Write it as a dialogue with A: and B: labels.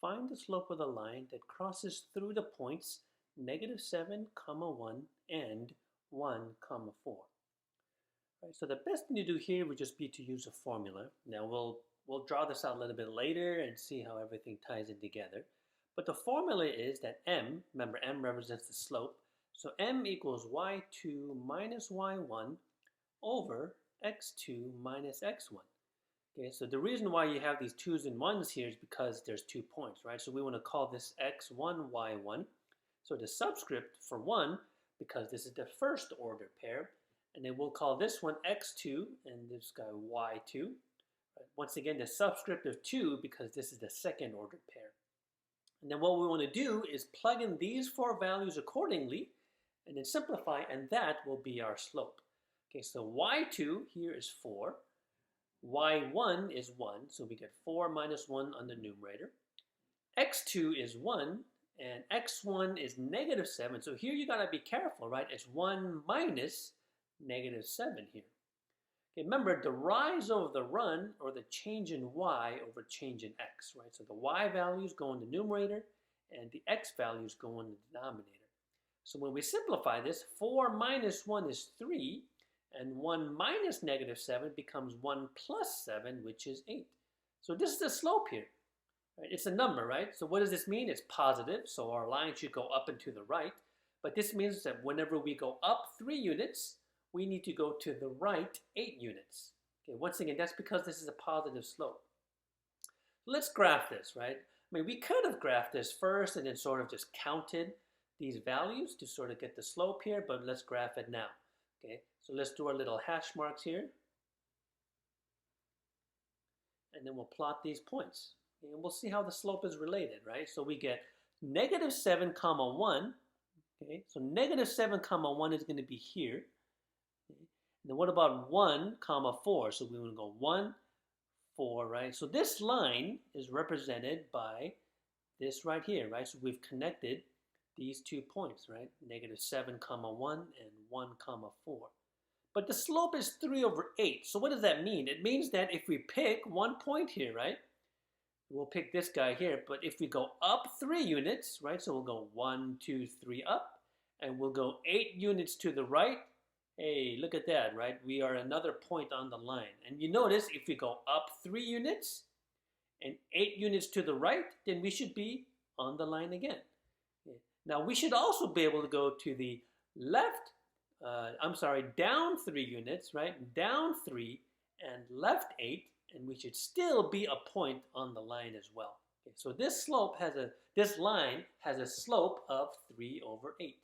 A: Find the slope of the line that crosses through the points -7, 1 and 1, 4. Right, so the best thing to do here would just be to use a formula. Now we'll draw this out a little bit later and see how everything ties in together. But the formula is that m, remember m represents the slope, so m equals y2 minus y1 over x2 minus x1. Okay, so the reason why you have these 2's and 1's here is because there's 2 points, right? So we want to call this x1, y1. So the subscript for 1, because this is the first order pair, and then we'll call this one x2 and this guy y2. Right? Once again, the subscript of 2 because this is the second order pair. And then what we want to do is plug in these 4 values accordingly and then simplify, and that will be our slope. Okay, so y2 here is 4. y1 is 1, so we get 4 minus 1 on the numerator. x2 is 1, and x1 is -7. So here you got to be careful, right? It's 1 minus -7 here. Okay, remember, the rise over the run, or the change in y over change in x, right? So the y values go in the numerator, and the x values go in the denominator. So when we simplify this, 4 minus 1 is 3, and 1 minus -7 becomes 1 plus 7, which is 8. So this is the slope here. Right? It's a number, right? So what does this mean? It's positive, so our line should go up and to the right. But this means that whenever we go up 3 units, we need to go to the right 8 units. Okay, once again, that's because this is a positive slope. Let's graph this, right? I mean, we could have graphed this first and then sort of just counted these values to sort of get the slope here, but let's graph it now. Okay, so let's do our little hash marks here. And then we'll plot these points. And we'll see how the slope is related, right? So we get -7, 1. Okay, so -7, 1 is going to be here. Okay. And then what about 1, 4? So we want to go 1, 4, right? So this line is represented by this right here, right? So we've connected these 2 points, right? -7, 1 and 1, 4. But the slope is 3 over 8. So what does that mean? It means that if we pick one point here, right? We'll pick this guy here. But if we go up 3 units, right? So we'll go 1, 2, 3 up. And we'll go 8 units to the right. Hey, look at that, right? We are another point on the line. And you notice if we go up 3 units and 8 units to the right, then we should be on the line again. Now, we should also be able to go to the left, down 3 units, right? Down 3 and left 8, and we should still be a point on the line as well. Okay, so this line has a slope of 3 over 8.